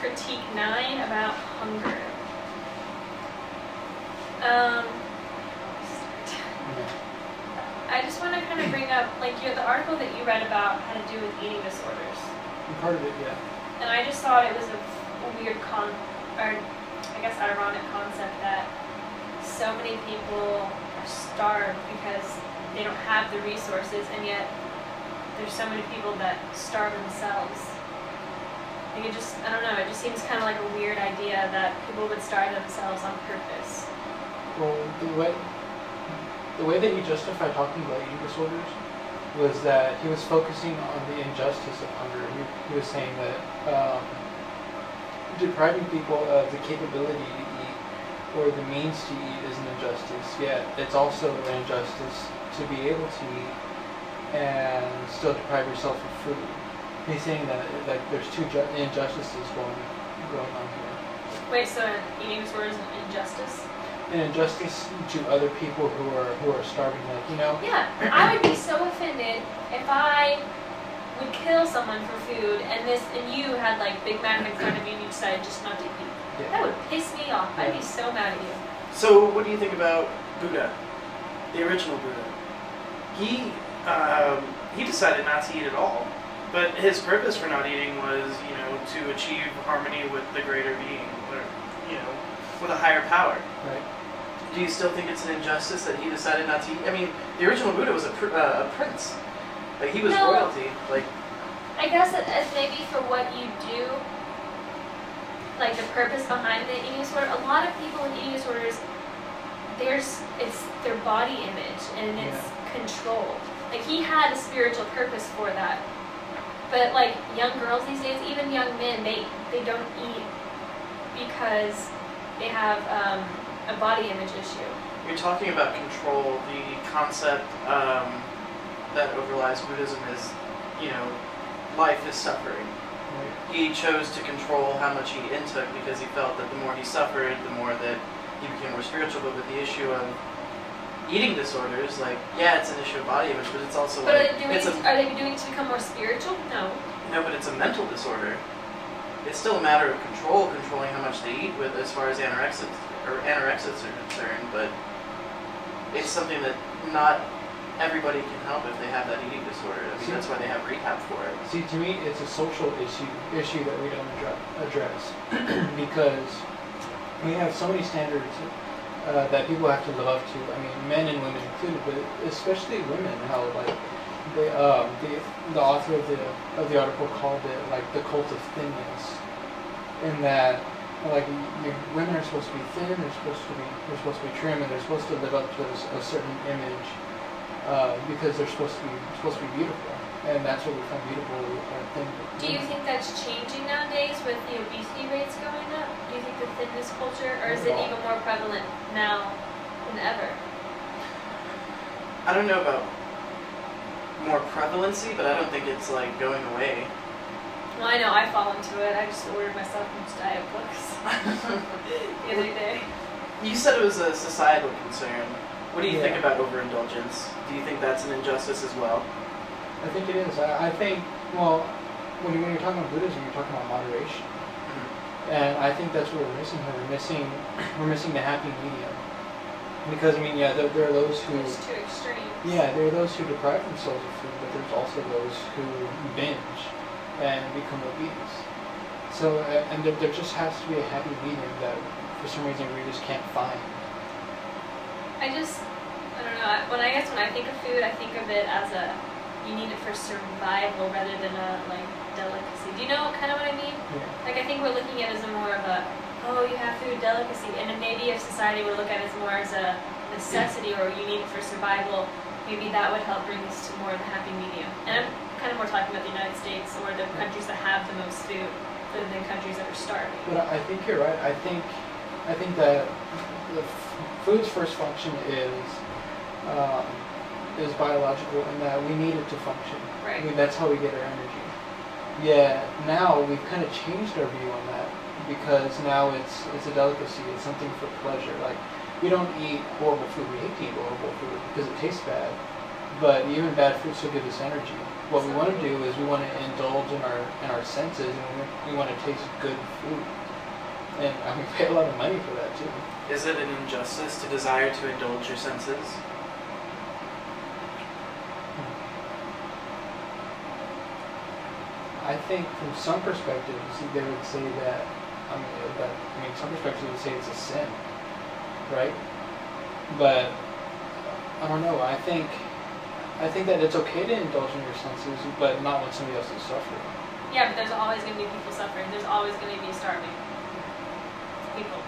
critique 9 about hunger. I just want to kind of bring up, like, the article that you read about had to do with eating disorders. Part of it, yeah. And I just thought it was a weird ironic concept that so many people are starved because they don't have the resources, and yet there's so many people that starve themselves. Like, I don't know, it just seems kind of like a weird idea that people would starve themselves on purpose. Well, the way that he justified talking about eating disorders was that he was focusing on the injustice of hunger. He was saying that depriving people of the capability to eat or the means to eat is an injustice, yet it's also an injustice to be able to eat and still deprive yourself of food. He's saying that like there's two injustices going on here. Wait, so eating disorder is an injustice? An injustice to other people who are starving, like, you know? Yeah, I would be so offended if I would kill someone for food and you had like Big Mac in front of you and you decided just not to eat. Yeah. That would piss me off. Yeah. I'd be so mad at you. So what do you think about Buddha, the original Buddha? He decided not to eat at all, but his purpose for not eating was, to achieve harmony with the greater being, or, with a higher power. Right. Do you still think it's an injustice that he decided not to eat? I mean, the original Buddha was a prince. Like, he was royalty. Like, I guess as maybe for what you do, like the purpose behind the eating disorder, a lot of people with eating disorders, it's their body image and it's control. Like, he had a spiritual purpose for that. But like young girls these days, even young men, they don't eat because they have a body image issue. You're talking about control. The concept that overlies Buddhism is, life is suffering. Right. He chose to control how much he intook because he felt that the more he suffered, the more that he became more spiritual. But with the issue of eating disorders, like, yeah, it's an issue of body image, but it's also but like... are they doing it to become more spiritual? No. No, but it's a mental disorder. It's still a matter of controlling how much they eat with as far as anorexics are concerned, but it's something that not everybody can help if they have that eating disorder. I mean, that's why they have rehab for it. See, to me, it's a social issue that we don't address because we have so many standards that people have to live up to. I mean, men and women included, but especially women. How like the author of the article called it like the cult of thinness, in that like women are supposed to be thin, they're supposed to be trim, and they're supposed to live up to a certain image because they're supposed to be beautiful, and that's what we find beautiful. Do you think that's changing nowadays with the obesity rates going up? Do you think the fitness culture, or is it even more prevalent now than ever? I don't know about more prevalency, but I don't think it's like going away. Well, I know I fall into it. I just ordered myself some diet books the other day. You said it was a societal concern. What do you think about overindulgence? Do you think that's an injustice as well? I think it is. I think, well, when you're talking about Buddhism, you're talking about moderation. Mm-hmm. And I think that's what we're missing here. We're missing the happy medium. Because, I mean, there are those who... There's two extremes. Yeah, there are those who deprive themselves of food, but there's also those who binge and become obese. So, and there just has to be a happy medium that, for some reason, we just can't find. I don't know. When I think of food, I think of it as you need it for survival rather than a delicacy. Do you know kind of what I mean? Yeah. Like, I think we're looking at it as more of you have food delicacy, and then maybe if society would look at it as more as a necessity or you need it for survival, maybe that would help bring us to more of the happy medium. And I'm kind of more talking about the United States or the countries that have the most food than countries that are starving. But I think you're right. I think that the food's first function is biological, and that we need it to function. Right. I mean, that's how we get our energy. Yeah, now we've kind of changed our view on that because now it's a delicacy. It's something for pleasure. Like, we don't eat horrible food. We hate to eat horrible food because it tastes bad. but even bad food still gives us energy. What we want to do is we want to indulge in our senses, and we want to taste good food. And we pay a lot of money for that too. Is it an injustice to desire to indulge your senses? I think from some perspectives they would say that, some perspectives would say it's a sin, right? But I don't know. I think that it's okay to indulge in your senses, but not when somebody else is suffering. Yeah, but there's always going to be people suffering. There's always going to be starving people.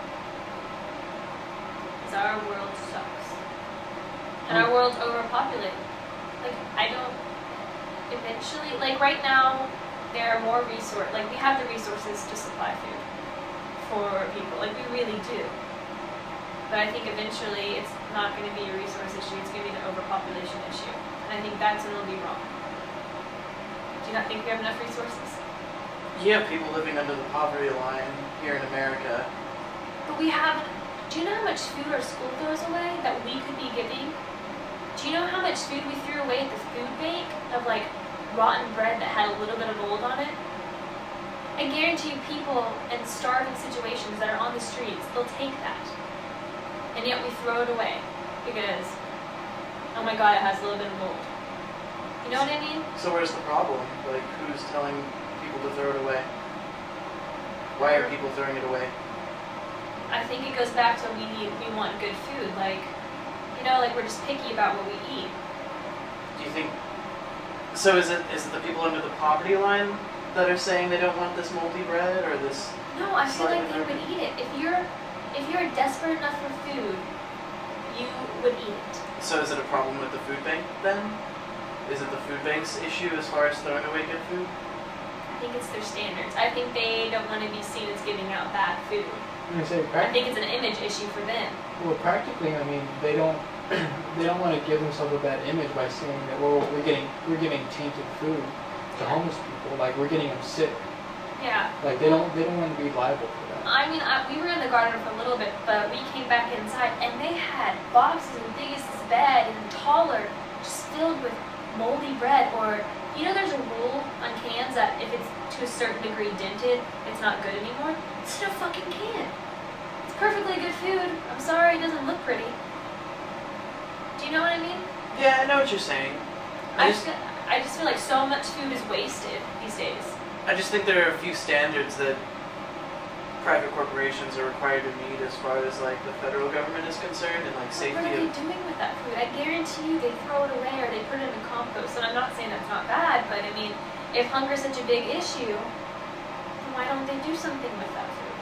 Because our world sucks. And our world's overpopulated. Eventually, right now, there are more resources. We have the resources to supply food for people. We really do. But I think eventually it's not going to be a resource issue. It's going to be an overpopulation issue. And I think that's when it'll be wrong. Do you not think we have enough resources? You have people living under the poverty line here in America. But we have. Do you know how much food our school throws away that we could be giving? Do you know how much food we threw away at the food bank of rotten bread that had a little bit of mold on it? I guarantee you people in starving situations that are on the streets, they'll take that. And yet we throw it away because, oh my god, it has a little bit of mold. You know what I mean? So where's the problem? Who's telling people to throw it away? Why are people throwing it away? I think it goes back to we want good food. We're just picky about what we eat. Do you think? So is it the people under the poverty line that are saying they don't want this moldy bread or this? No, I feel like they would eat it. If you're desperate enough for food, you would eat it. So is it a problem with the food bank then? Is it the food bank's issue as far as throwing away good food? I think it's their standards. I think they don't want to be seen as giving out bad food. I think it's an image issue for them. Well, practically, they don't want to give themselves a bad image by saying that we're giving tainted food to homeless people, we're getting them sick. Yeah. They don't want to be liable for that. We were in the garden for a little bit, but we came back inside and they had boxes as big as this bed and taller, just filled with moldy bread. Or there's a rule on cans that if it's to a certain degree dented, it's not good anymore. It's in a fucking can. It's perfectly good food. I'm sorry, it doesn't look pretty. Do you know what I mean? Yeah, I know what you're saying. I just feel like so much food is wasted these days. I just think there are a few standards that private corporations are required to meet as far as the federal government is concerned and safety. What are they doing with that food? I guarantee you they throw it away or they put it in compost. And I'm not saying that's not bad, but if hunger is such a big issue, then why don't they do something with that food?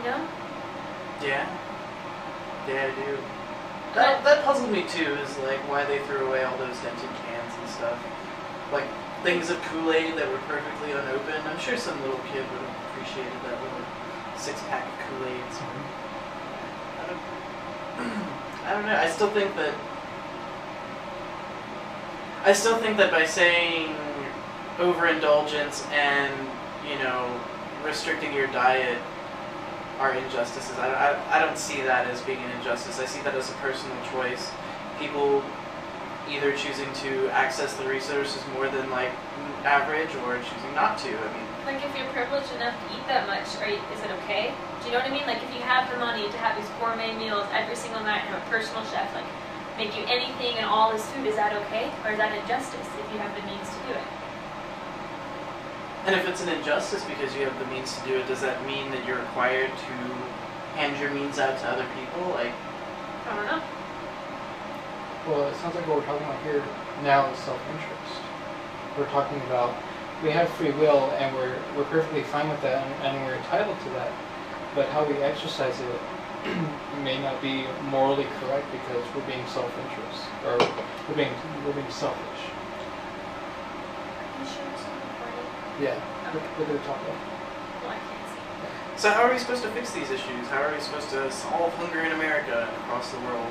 Yeah. Yeah, I do. That puzzled me too, is why they threw away all those dented cans and stuff. Things of Kool-Aid that were perfectly unopened. I'm sure some little kid would have appreciated that little 6-pack of Kool-Aids. I don't know. I still think that by saying overindulgence and, restricting your diet are injustices. I don't see that as being an injustice. I see that as a personal choice. People either choosing to access the resources more than average or choosing not to. If you're privileged enough to eat that much, is it okay? Do you know what I mean? If you have the money to have these gourmet meals every single night and have a personal chef make you anything and all this food, is that okay? Or is that injustice if you have the means to do it? And if it's an injustice because you have the means to do it, does that mean that you're required to hand your means out to other people? I don't know. Well, it sounds like what we're talking about here now is self-interest. We're talking about we have free will and we're perfectly fine with that and we're entitled to that. But how we exercise it may not be morally correct because we're being self-interest or we're being selfish. Are you sure it's not recording? Yeah, we're going to talk about it. Well, I can't see. So how are we supposed to fix these issues? How are we supposed to solve hunger in America and across the world?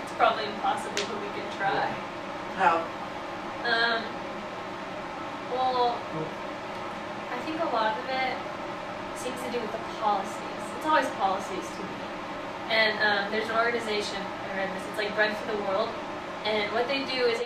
It's probably impossible, but we could try. How? Well, I think a lot of it seems to do with the policies. It's always policies to me. And there's organization, I read this, it's like Bread for the World, and what they do is